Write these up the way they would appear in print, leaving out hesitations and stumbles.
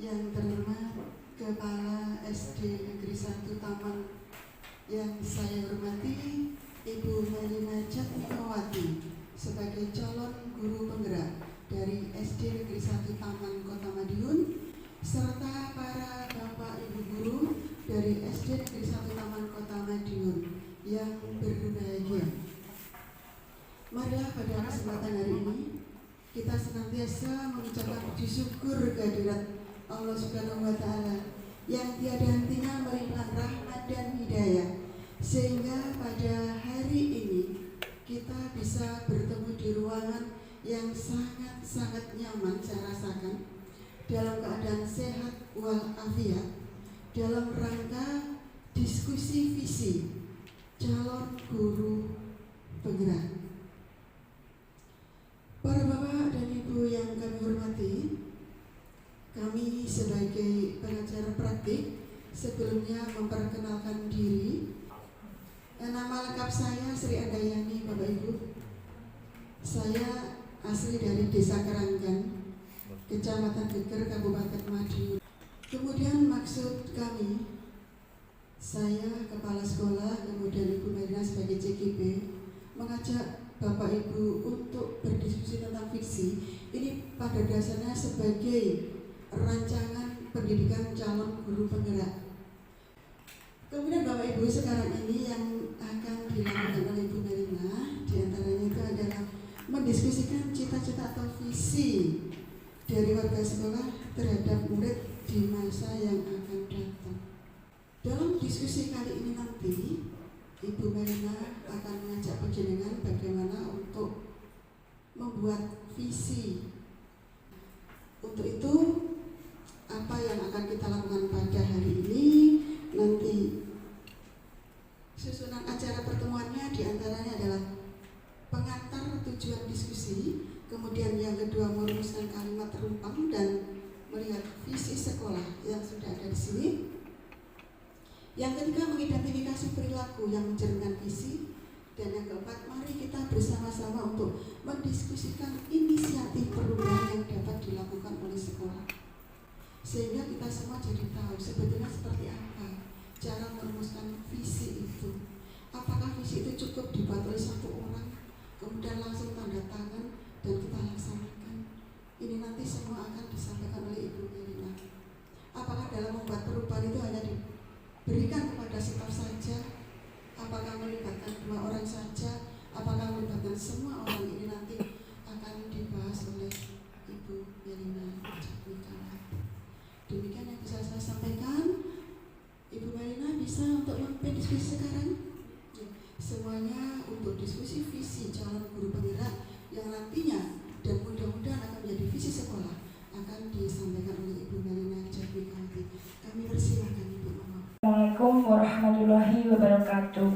Yang terhormat Kepala SD Negeri 1 Taman yang saya hormati, Ibu Melina Jatmikawati sebagai calon guru penggerak dari SD Negeri 1 Taman Kota Madiun, serta para Bapak Ibu guru dari SD Negeri 1 Taman Kota Madiun yang berbahagia. Marilah pada kesempatan hari ini kita senantiasa mengucapkan puji syukur kehadirat Allah Subhanahu wa Ta'ala yang tiada hentinya melimpahkan rahmat dan hidayah, sehingga pada hari ini kita bisa bertemu di ruangan yang sangat-sangat nyaman saya rasakan, dalam keadaan sehat walafiat, dalam rangka diskusi visi calon guru penggerak. Para bapak dan ibu yang kami hormati, kami sebagai pengajar praktik sebelumnya memperkenalkan diri. Nama lengkap saya Sri Andayani, Bapak Ibu. Saya asli dari Desa Karanggan, Kecamatan Geger, Kabupaten Madiun. Kemudian maksud kami, saya kepala sekolah, kemudian Ibu Melina sebagai CGP, mengajak Bapak Ibu untuk berdiskusi tentang fiksi ini pada dasarnya sebagai rancangan pendidikan calon guru penggerak. Kemudian Bapak Ibu, sekarang ini yang akan dilakukan oleh Ibu Melina diantaranya itu adalah mendiskusikan cita-cita atau visi dari warga sekolah terhadap murid di masa yang akan datang. Dalam diskusi kali ini nanti Ibu Melina akan mengajak panjenengan bagaimana untuk membuat visi. Untuk itu, apa yang akan kita lakukan pada hari ini, nanti susunan acara pertemuannya diantaranya adalah pengantar tujuan diskusi, kemudian yang kedua merumuskan kalimat terumpang dan melihat visi sekolah yang sudah ada di sini. Yang ketiga, mengidentifikasi perilaku yang mencerminkan visi. Dan yang keempat, mari kita bersama-sama untuk mendiskusikan inisiatif perubahan yang dapat dilakukan oleh sekolah, sehingga kita semua jadi tahu sebetulnya seperti apa cara merumuskan visi itu. Apakah visi itu cukup dibuat oleh satu orang, kemudian langsung tanda tangan dan kita laksanakan? Ini nanti semua akan disampaikan oleh Ibu Melina. Apakah dalam membuat perubahan itu hanya diberikan kepada staf saja? Apakah melibatkan 2 orang saja? Apakah melibatkan semua orang? Ini nanti akan dibahas oleh Ibu Melina Jatmikawati. Demikian yang bisa saya sampaikan. Ibu Melina bisa untuk memimpin diskusi sekarang. Semuanya untuk diskusi visi calon guru penggerak yang nantinya dan mudah-mudahan akan menjadi visi sekolah akan disampaikan oleh Ibu Melina Jatmikawati. Kami persilakan Ibu. Assalamualaikum warahmatullahi wabarakatuh.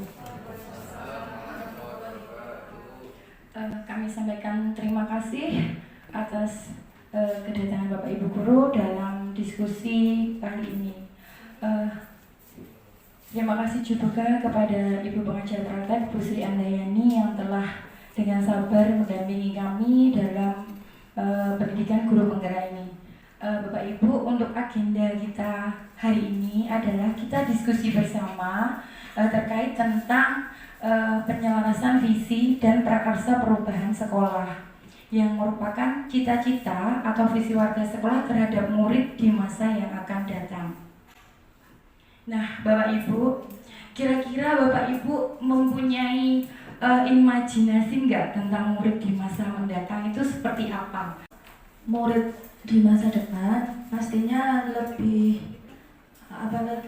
Kami sampaikan terima kasih atas kedatangan Bapak Ibu guru dalam diskusi kali ini. Terima kasih juga kepada Ibu pengajar praktek Bu Sri Andayani yang telah dengan sabar mendampingi kami dalam pendidikan guru penggerak ini. Bapak Ibu, untuk agenda kita hari ini adalah kita diskusi bersama terkait tentang penyelarasan visi dan prakarsa perubahan sekolah yang merupakan cita-cita atau visi warga sekolah terhadap murid di masa yang akan datang. Nah, Bapak Ibu, kira-kira Bapak Ibu mempunyai imajinasi nggak tentang murid di masa mendatang itu seperti apa? Murid di masa depan pastinya lebih banyak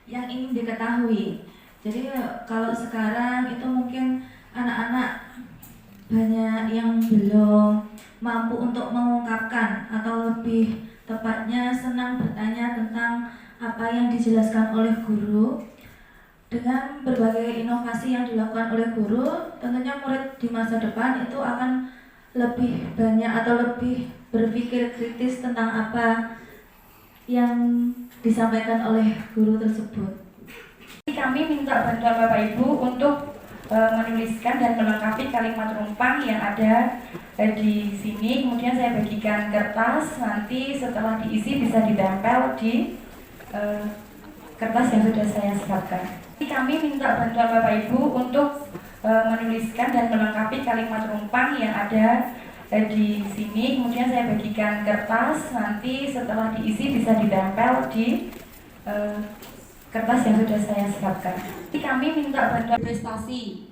yang ingin diketahui. Jadi kalau sekarang itu mungkin anak-anak banyak yang belum mampu untuk mengungkapkan atau lebih tepatnya senang bertanya tentang apa yang dijelaskan oleh guru. Dengan berbagai inovasi yang dilakukan oleh guru, tentunya murid di masa depan itu akan lebih banyak atau lebih berpikir kritis tentang apa yang disampaikan oleh guru tersebut. Kami minta bantuan Bapak Ibu untuk menuliskan dan melengkapi kalimat rumpang yang ada di sini. Kemudian saya bagikan kertas, nanti setelah diisi bisa ditempel di kertas yang sudah saya siapkan. Kami minta bantuan Bapak Ibu untuk menuliskan dan melengkapi kalimat rumpang yang ada di sini. Kemudian saya bagikan kertas, nanti setelah diisi bisa ditempel di kertas yang sudah saya siapkan. Kami minta bantuan prestasi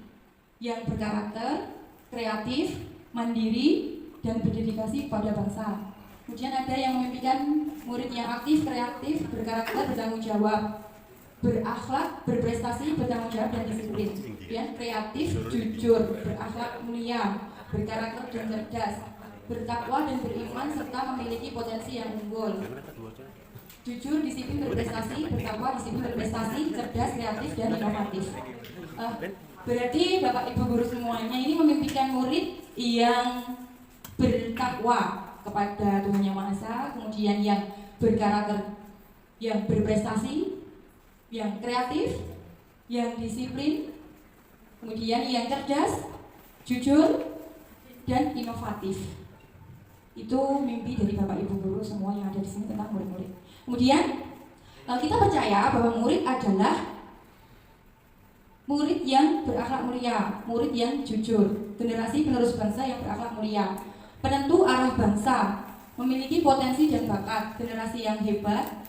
yang berkarakter, kreatif, mandiri, dan berdedikasi pada bangsa. Kemudian ada yang memimpikan murid yang aktif, kreatif, berkarakter, bertanggung jawab, berakhlak, berprestasi, bertanggung jawab, dan disiplin. Kemudian kreatif, jujur, berakhlak mulia, berkarakter dan cerdas, bertakwa dan beriman, serta memiliki potensi yang unggul. Jujur, disiplin, berprestasi, bertakwa, disiplin, berprestasi, cerdas, kreatif, dan inovatif. Berarti Bapak Ibu guru semuanya ini memimpikan murid yang bertakwa kepada Tuhan Yang Maha Esa, kemudian yang berkarakter, yang berprestasi, yang kreatif, yang disiplin, kemudian yang cerdas, jujur, dan inovatif. Itu mimpi dari Bapak Ibu guru semua yang ada di sini tentang murid-murid. Kemudian kita percaya bahwa murid adalah murid yang berakhlak mulia, murid yang jujur, generasi penerus bangsa yang berakhlak mulia, penentu arah bangsa, memiliki potensi dan bakat, generasi yang hebat,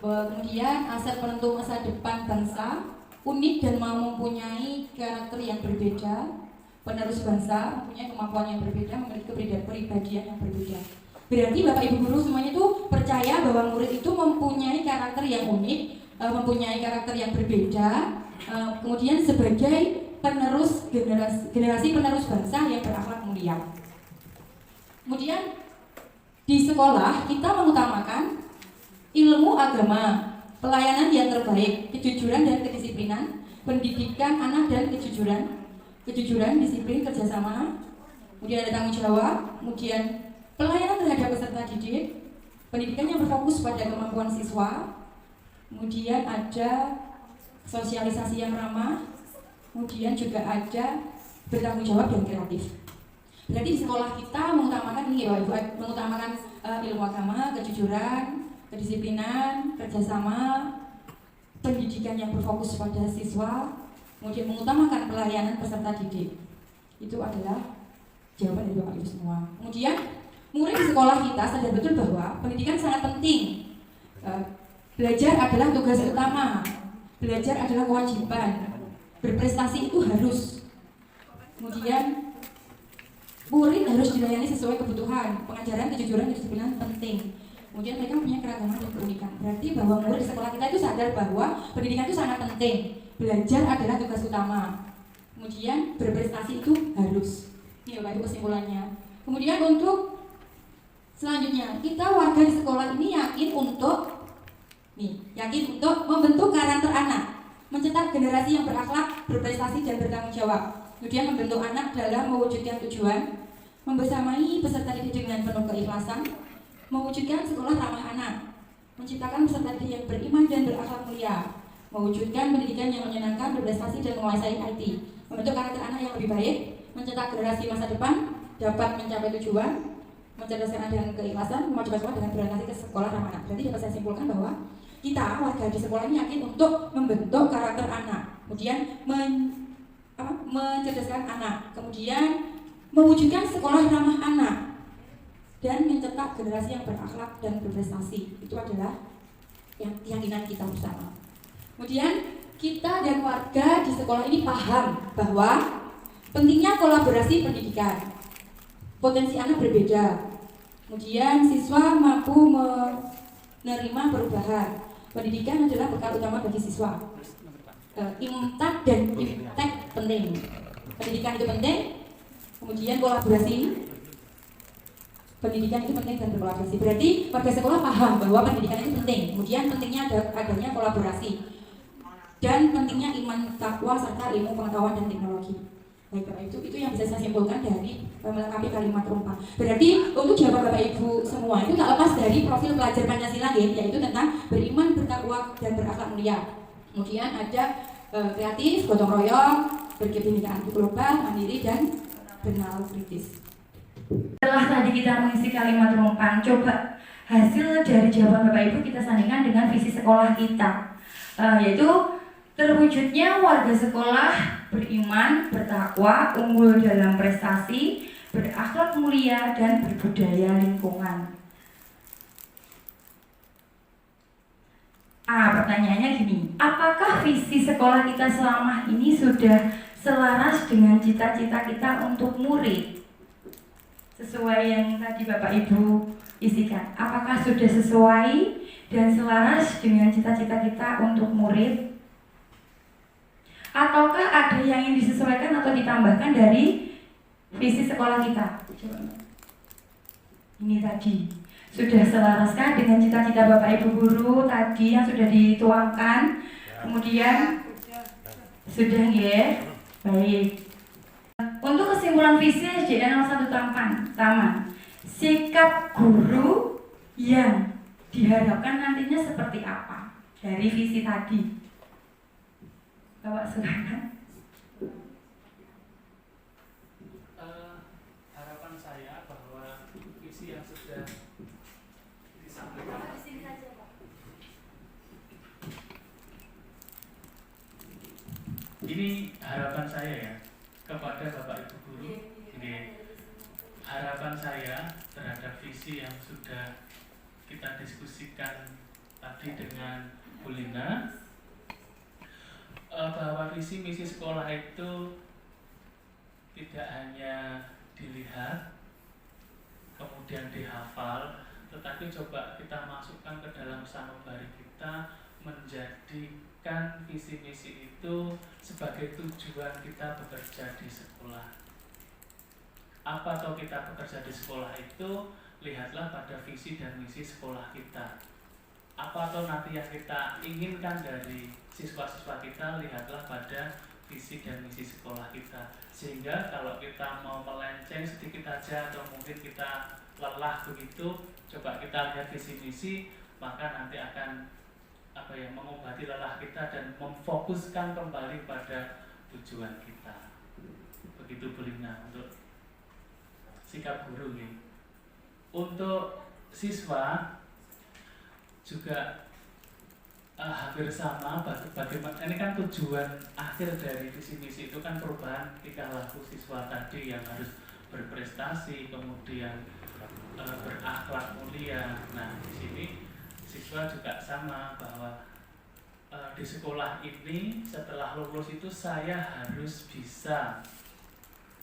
kemudian aset penentu masa depan bangsa, unik dan mempunyai karakter yang berbeda, penerus bangsa, mempunyai kemampuan yang berbeda, memiliki kepribadian yang berbeda. Berarti Bapak Ibu guru semuanya itu percaya bahwa murid itu mempunyai karakter yang unik, mempunyai karakter yang berbeda, kemudian sebagai penerus generasi penerus bangsa yang berakhlak mulia. Kemudian di sekolah kita mengutamakan ilmu agama, pelayanan yang terbaik, kejujuran dan kedisiplinan, pendidikan anak dan kejujuran, disiplin, kerjasama, kemudian ada tanggung jawab, kemudian pelayanan terhadap peserta didik, pendidikan yang berfokus pada kemampuan siswa, kemudian ada sosialisasi yang ramah, kemudian juga ada bertanggung jawab dan kreatif. Berarti di sekolah kita mengutamakan ini ya Bapak Ibu, mengutamakan ilmu agama, kejujuran, kedisiplinan, kerjasama, pendidikan yang berfokus pada siswa, kemudian mengutamakan pelayanan peserta didik. Itu adalah jawaban dari Bapak Ibu semua. Kemudian murid di sekolah kita sadar betul bahwa pendidikan sangat penting. Belajar adalah tugas utama, belajar adalah kewajiban, berprestasi itu harus. Kemudian murid harus dilayani sesuai kebutuhan, pengajaran, kejujuran, kedisiplinan penting. Kemudian mereka punya keragaman dan keunikan. Berarti bahwa murid di sekolah kita itu sadar bahwa pendidikan itu sangat penting, belajar adalah tugas utama. Kemudian berprestasi itu harus. Ini Bapak Ibu kesimpulannya. Kemudian untuk selanjutnya, kita warga di sekolah ini yakin untuk membentuk karakter anak, mencetak generasi yang berakhlak, berprestasi dan bertanggung jawab. Kemudian membentuk anak dalam mewujudkan tujuan, membersamai peserta didik dengan penuh keikhlasan, mewujudkan sekolah ramah anak, menciptakan peserta didik yang beriman dan berakhlak mulia, mewujudkan pendidikan yang menyenangkan, berprestasi dan menguasai IT, membentuk karakter anak yang lebih baik, mencetak generasi masa depan dapat mencapai tujuan, mencerdaskan dengan keikhlasan, memajukan sekolah dengan berorientasi ke sekolah ramah anak. Berarti dapat saya simpulkan bahwa kita warga di sekolah ini yakin untuk membentuk karakter anak, kemudian mencerdaskan anak, kemudian mewujudkan sekolah ramah anak, dan mencetak generasi yang berakhlak dan berprestasi. Itu adalah keyakinan kita bersama. Kemudian kita dan warga di sekolah ini paham bahwa pentingnya kolaborasi pendidikan. Potensi anak berbeda. Kemudian siswa mampu menerima perubahan. Pendidikan adalah bekal utama bagi siswa. Imtak dan iptek penting. Pendidikan itu penting. Kemudian kolaborasi. Pendidikan itu penting dan berkolaborasi. Berarti warga sekolah paham bahwa pendidikan itu penting. Kemudian pentingnya adanya kolaborasi. Dan pentingnya iman, takwa, serta ilmu pengetahuan dan teknologi. Baik Bapak Ibu, itu yang bisa saya simpulkan dari melengkapi kalimat rumpang. Berarti untuk jawaban Bapak Ibu semua itu tak lepas dari profil pelajar Pancasila yaitu tentang beriman, bertakwa, dan berakhlak mulia. Kemudian ada kreatif, gotong royong, berkebinekaan global, mandiri, dan bernalar kritis. Setelah tadi kita mengisi kalimat rumpang, coba hasil dari jawaban Bapak Ibu kita sandingkan dengan visi sekolah kita, yaitu terwujudnya warga sekolah beriman, bertakwa, unggul dalam prestasi, berakhlak mulia, dan berbudaya lingkungan. Pertanyaannya gini, apakah visi sekolah kita selama ini sudah selaras dengan cita-cita kita untuk murid? Sesuai yang tadi Bapak Ibu isikan, apakah sudah sesuai dan selaras dengan cita-cita kita untuk murid? Ataukah ada yang ingin disesuaikan atau ditambahkan dari visi sekolah kita? Coba. Ini tadi sudah selaraskah dengan cita-cita Bapak Ibu guru tadi yang sudah dituangkan? Kemudian sudah ya? Baik. Untuk kesimpulan visi SDN 01 Taman, sikap guru yang diharapkan nantinya seperti apa dari visi tadi? Bapak silakan. Harapan saya bahwa visi yang sudah disampaikan ini harapan saya ya kepada Bapak Ibu guru. Ini harapan saya terhadap visi yang sudah kita diskusikan tadi dengan Bu Lina, bahwa visi misi sekolah itu tidak hanya dilihat kemudian dihafal, tetapi coba kita masukkan ke dalam sanubari kita, menjadikan visi misi itu sebagai tujuan kita bekerja di sekolah. Apa atau kita bekerja di sekolah itu, lihatlah pada visi dan misi sekolah kita. Apa atau nanti yang kita inginkan dari siswa-siswa kita, lihatlah pada visi dan misi sekolah kita. Sehingga kalau kita mau melenceng sedikit aja atau mungkin kita lelah begitu, coba kita lihat visi misi, maka nanti akan mengobati lelah kita dan memfokuskan kembali pada tujuan kita. Begitu Bu Lina untuk sikap guru nih. Untuk siswa juga hampir sama, bagaimana ini kan tujuan akhir dari visi misi itu kan perubahan tingkah laku siswa tadi yang harus berprestasi, kemudian berakhlak mulia. Nah, di sini siswa juga sama, bahwa di sekolah ini setelah lulus itu saya harus bisa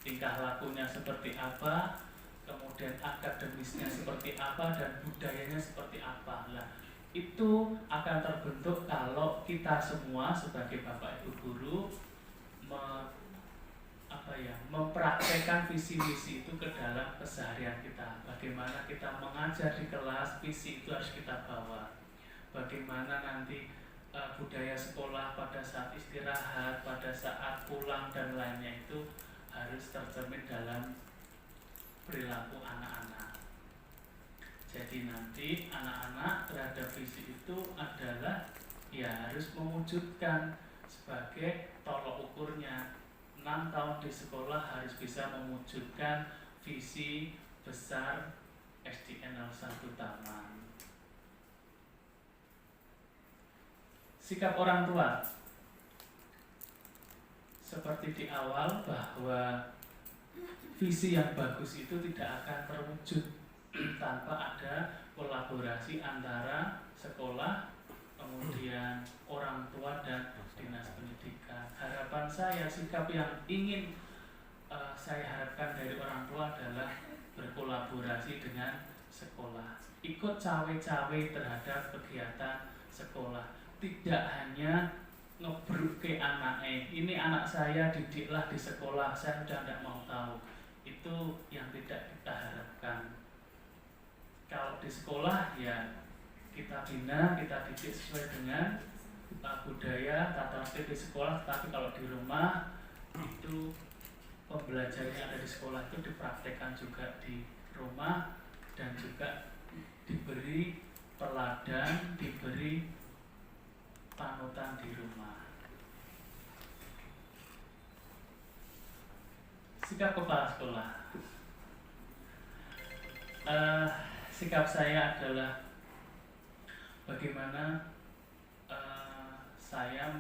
tingkah lakunya seperti apa, kemudian akademisnya seperti apa, dan budayanya seperti apa. Nah, itu akan terbentuk kalau kita semua sebagai Bapak Ibu guru mempraktekkan visi misi itu ke dalam keseharian kita. Bagaimana kita mengajar di kelas, visi itu harus kita bawa. Bagaimana nanti budaya sekolah pada saat istirahat, pada saat pulang dan lainnya itu harus tercermin dalam perilaku anak-anak. Jadi nanti anak-anak terhadap visi itu adalah ya harus mewujudkan sebagai tolok ukurnya. 6 tahun di sekolah harus bisa mewujudkan visi besar SDN 01 Taman. Sikap orang tua, seperti di awal, bahwa visi yang bagus itu tidak akan terwujud tanpa ada kolaborasi antara sekolah, kemudian orang tua dan dinas pendidikan. Harapan saya, sikap yang ingin saya harapkan dari orang tua adalah berkolaborasi dengan sekolah, ikut cawe-cawe terhadap kegiatan sekolah, tidak hanya ngebruk ke anaknya, ini anak saya didiklah di sekolah, saya sudah tidak mau tahu. Itu yang tidak kita harapkan. Kalau di sekolah ya kita bina, kita didik sesuai dengan budaya, tata tertib di sekolah. Tapi kalau di rumah itu pembelajaran yang ada di sekolah itu dipraktekkan juga di rumah, dan juga diberi teladan, diberi panutan di rumah. sikap kepala sekolah. Sikap saya adalah bagaimana saya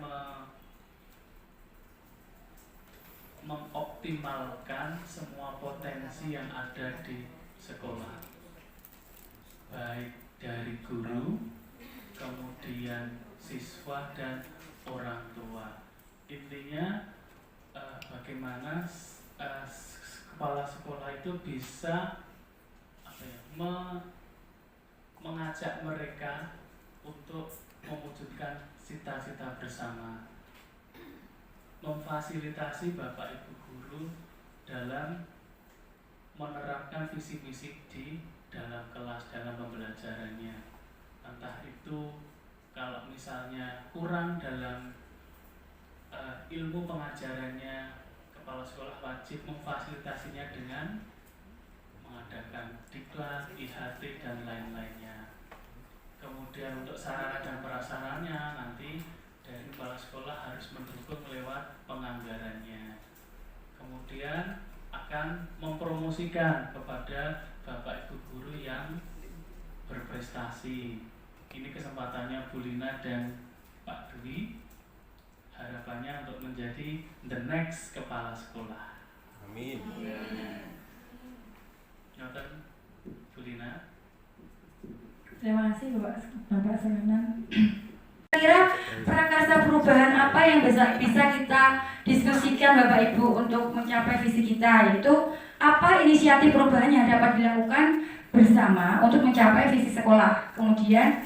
mengoptimalkan semua potensi yang ada di sekolah, baik dari guru, kemudian siswa dan orang tua. Intinya bagaimana kepala sekolah itu bisa mengajak mereka untuk mewujudkan cita-cita bersama, memfasilitasi Bapak Ibu guru dalam menerapkan visi misi di dalam kelas, dalam pembelajarannya. Entah itu kalau misalnya kurang dalam ilmu pengajarannya, kepala sekolah wajib memfasilitasinya dengan mengadakan diklat, IHT dan lain-lainnya. Kemudian untuk sarana dan prasarannya nanti dari kepala sekolah harus mendukung lewat penganggarannya. Kemudian akan mempromosikan kepada Bapak Ibu guru yang berprestasi. Ini kesempatannya Bu Lina dan Pak Dwi. Harapannya untuk menjadi the next kepala sekolah. Amin. Nyoten Bu Lina. Terima kasih Bapak Selanan. Kira prakarsa perubahan apa yang bisa kita diskusikan Bapak Ibu untuk mencapai visi kita, yaitu apa inisiatif perubahan yang dapat dilakukan bersama untuk mencapai visi sekolah. Kemudian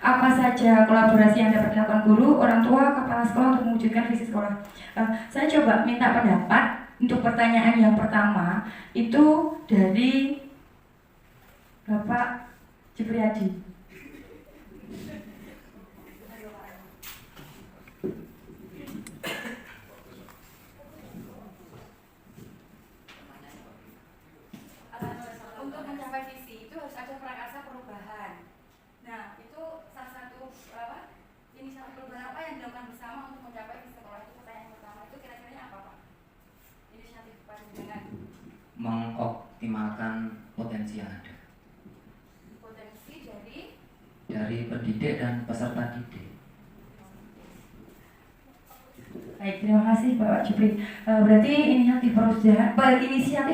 apa saja kolaborasi yang dapat dilakukan guru, orang tua, kepala sekolah untuk mewujudkan visi sekolah. Saya coba minta pendapat untuk pertanyaan yang pertama itu dari Bapak Jupriyadi. Untuk mencapai visi itu harus ada prakarsa perubahan. Nah, itu salah satu inisiatif perubahan apa yang dilakukan bersama untuk mencapai visi sekolah. Itu pertanyaan pertama. Itu kira-kira apa, Pak? Inisiatif dengan mengoptimalkan potensi yang ada. Potensi dari pendidik dan peserta didik. Baik, terima kasih Bapak Jupri. Berarti inisiatif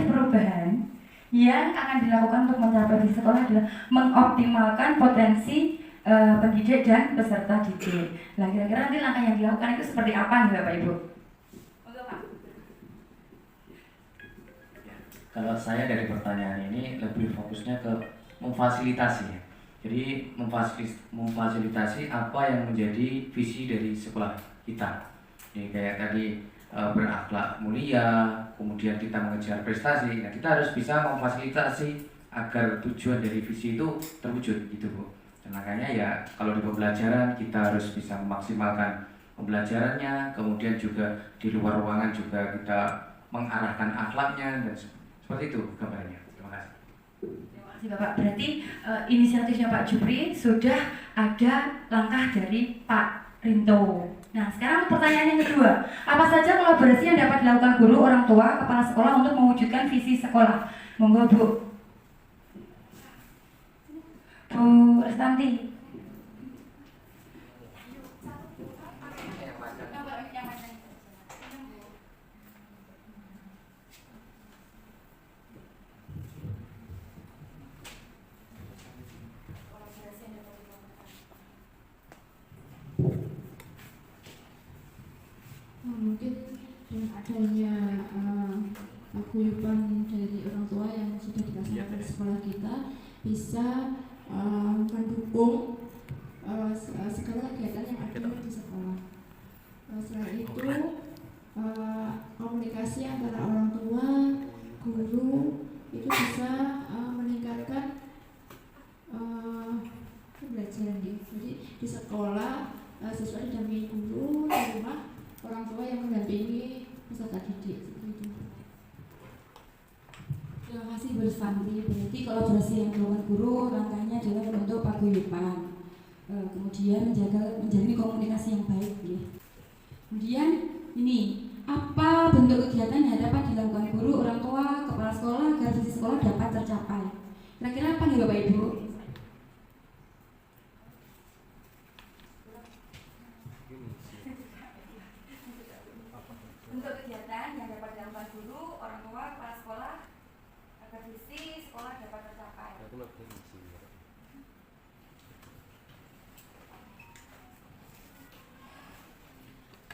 perubahan yang akan dilakukan untuk mencapai visi sekolah adalah mengoptimalkan potensi pendidik dan peserta didik. Nah, kira-kira nanti langkah yang dilakukan itu seperti apa nih Bapak Ibu? untuk Pak. Kalau saya dari pertanyaan ini lebih fokusnya ke memfasilitasi ya. Jadi memfasilitasi apa yang menjadi visi dari sekolah kita. Jadi kayak tadi berakhlak mulia, kemudian kita mengejar prestasi. Nah, kita harus bisa memfasilitasi agar tujuan dari visi itu terwujud gitu Bu. Dan makanya ya kalau di pembelajaran kita harus bisa memaksimalkan pembelajarannya, kemudian juga di luar ruangan juga kita mengarahkan akhlaknya dan seperti itu gambarnya. Terima kasih. Terima kasih Bapak. Berarti inisiatifnya Pak Jupri sudah ada langkah dari Pak Rinto. Nah, sekarang pertanyaan yang kedua. Apa saja kolaborasi yang dapat dilakukan guru, orang tua, kepala sekolah untuk mewujudkan visi sekolah? Monggo Bu. Bu Restanti. Mungkin dengan adanya paguyuban dari orang tua yang sudah dilaksanakan di sekolah kita bisa mendukung segala kegiatan yang ada di sekolah. Selain itu komunikasi antara orang tua, guru itu bisa meningkatkan pembelajaran dia. Jadi di sekolah siswa didampingi guru, di rumah orang tua yang mendampingi peserta didik seperti itu. Terima kasih Bu Restanti. Berarti kolaborasi yang dilakukan guru rangkaiannya adalah membentuk paguyuban, kemudian menjalin komunikasi yang baik ya. Kemudian ini apa bentuk kegiatan yang dapat dilakukan guru, orang tua, kepala sekolah agar visi sekolah dapat tercapai? Kira-kira apa nih Bapak Ibu? Bentuk kegiatan yang dapat dilakukan guru, orang tua, kepala sekolah agar visi sekolah dapat tercapai.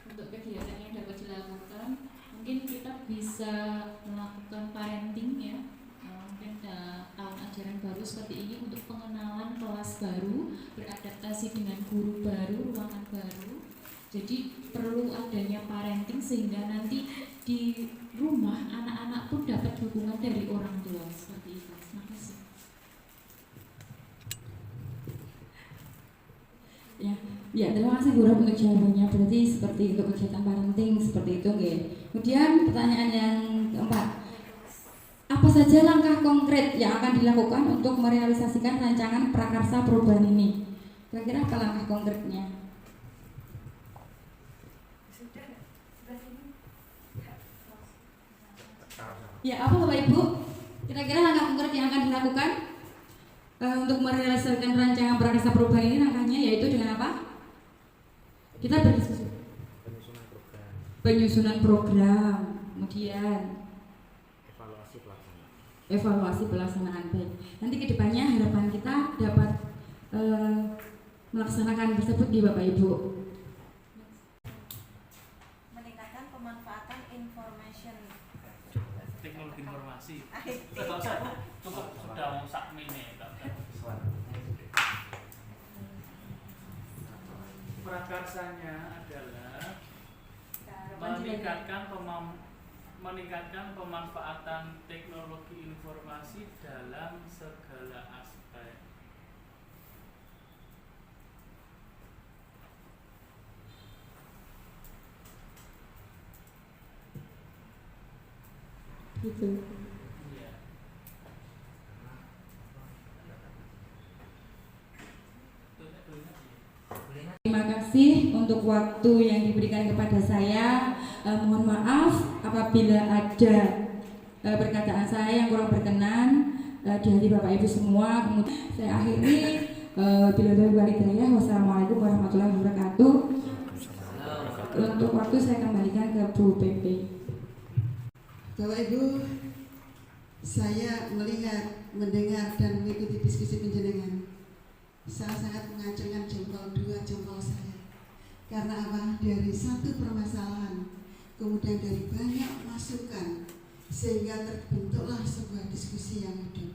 Untuk kegiatan yang dapat dilakukan, mungkin kita bisa melakukan parenting ya, mungkin tahun ajaran baru seperti ini untuk pengenalan kelas baru, beradaptasi dengan guru baru, ruangan baru. Jadi perlu adanya parenting sehingga nanti di rumah anak-anak pun dapat dukungan dari orang tua seperti itu. Terima kasih. Ya, terima kasih Bu Rob untuk jawabannya. Berarti seperti untuk kegiatan parenting seperti itu, nggih. Kemudian pertanyaan yang keempat. Apa saja langkah konkret yang akan dilakukan untuk merealisasikan rancangan prakarsa perubahan ini? Kira-kira apa langkah konkretnya? Ya, apa Bapak Ibu? Kira-kira langkah konkret yang akan dilakukan untuk merealisasikan rancangan prakarsa perubahan ini, langkahnya yaitu dengan apa? Kita berdiskusi. Penyusunan program, kemudian evaluasi pelaksanaan. Baik. Nanti kedepannya harapan kita dapat melaksanakan tersebut di Bapak Ibu. Meningkatkan pemanfaatan information. Teknologi informasi. Cukup sudah sak mini. Prakarsanya adalah meningkatkan pemanfaatan teknologi informasi dalam segala aspek. Gitu. Iya. Terima kasih untuk waktu yang diberikan kepada saya. Mohon maaf apabila ada perkataan saya yang kurang berkenan di hati Bapak Ibu semua. Kemudian saya akhiri wassalamualaikum warahmatullahi wabarakatuh. Untuk waktu saya kembalikan ke Bu PP. Bapak Ibu, saya melihat, mendengar dan mengikuti diskusi penjenengan. Saya sangat mengacungkan dua jempol saya. Karena apa? Dari satu permasalahan, kemudian dari banyak masukan, sehingga terbentuklah sebuah diskusi yang hidup.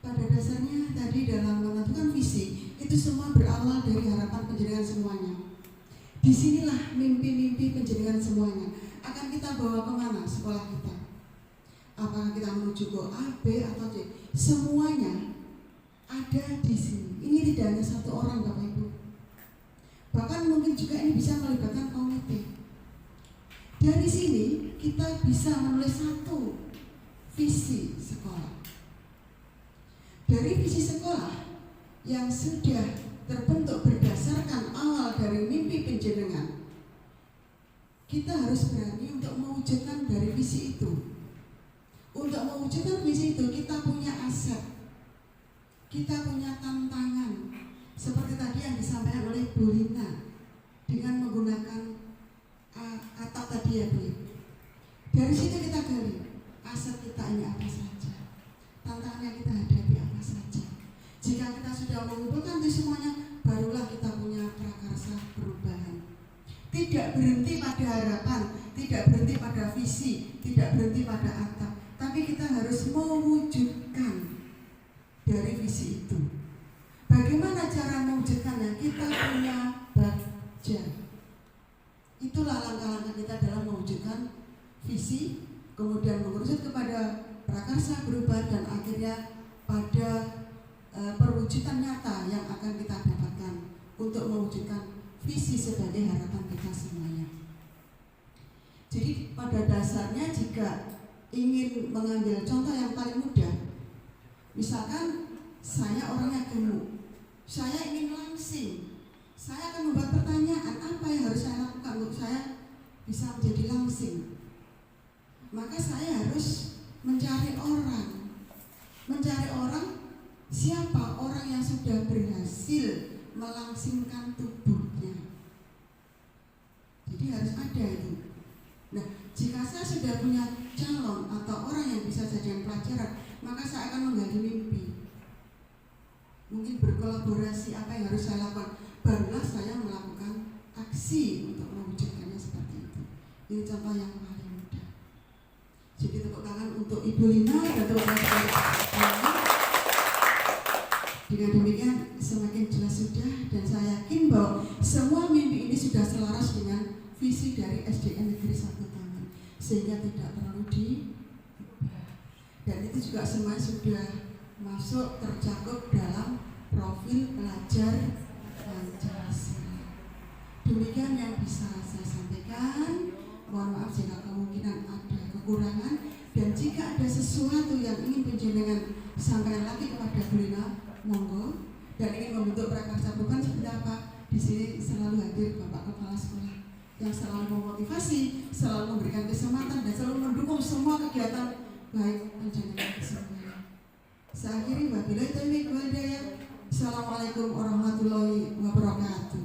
Pada dasarnya tadi dalam menentukan visi, itu semua berawal dari harapan penjenengan semuanya. Disinilah mimpi-mimpi penjenengan semuanya. Akan kita bawa kemana sekolah kita? Apakah kita menuju ke A, B, atau C? Semuanya ada di sini. Ini tidak hanya satu orang Bapak Ibu. Bahkan mungkin juga ini bisa melibatkan komite. Dari sini kita bisa menulis satu visi sekolah. Dari visi sekolah yang sudah terbentuk berdasarkan awal dari mimpi penjenengan, kita harus berani untuk mewujudkan dari visi itu. Untuk mewujudkan visi itu kita punya aset. Kita punya tantangan seperti tadi yang disampaikan oleh Bu Lina dengan menggunakan atap tadi ya Bu. Dari situ kita gali aset kita ini apa saja, tantangan yang kita hadapi apa saja. Jika kita sudah mengumpulkan itu semuanya, barulah kita punya prakarsa perubahan. Tidak berhenti pada harapan, tidak berhenti pada visi, tidak berhenti pada atap, tapi kita harus mewujudkan dari visi itu. Bagaimana cara mewujudkannya? Kita punya budget. Itulah langkah-langkah kita dalam mewujudkan visi, kemudian mengerucut kepada prakarsa perubahan, dan akhirnya pada perwujudan nyata yang akan kita dapatkan untuk mewujudkan visi sebagai harapan kita semuanya. Jadi pada dasarnya jika ingin mengambil contoh yang paling mudah, misalkan saya orangnya gemuk, saya ingin langsing, saya akan membuat pertanyaan apa yang harus saya lakukan untuk saya bisa menjadi langsing. maka saya harus mencari orang siapa orang yang sudah berhasil melangsingkan tubuhnya. Jadi harus ada itu. Nah, jika saya sudah punya calon atau orang yang bisa jadikan pelajaran, maka saya akan menggali mimpi. Mungkin berkolaborasi apa yang harus saya lakukan, barulah saya melakukan aksi untuk mewujudkannya seperti itu. Ini contoh yang paling mudah. Jadi tepuk tangan untuk Ibu Lina dan tepuk tangan. Dengan demikian semakin jelas sudah, dan saya yakin bahwa semua mimpi ini sudah selaras dengan visi dari SDN Negeri 1 Taman, sehingga tidak perlu diubah. Dan itu juga semuanya sudah masuk tercakup dalam profil pelajar Pancasila. Demikian yang bisa saya sampaikan. Mohon maaf jika kemungkinan ada kekurangan, dan jika ada sesuatu yang ingin penjenengan sampaikan lagi kepada Bu Lina, monggo. Dan ingin membentuk prakarsa bukan seperti apa, di sini selalu hadir Bapak Kepala Sekolah yang selalu memotivasi, selalu memberikan kesempatan, dan selalu mendukung semua kegiatan baik penjenengan semuanya. Saya akhiri, wabillahi taufiq wal hidayah. Assalamualaikum warahmatullahi wabarakatuh.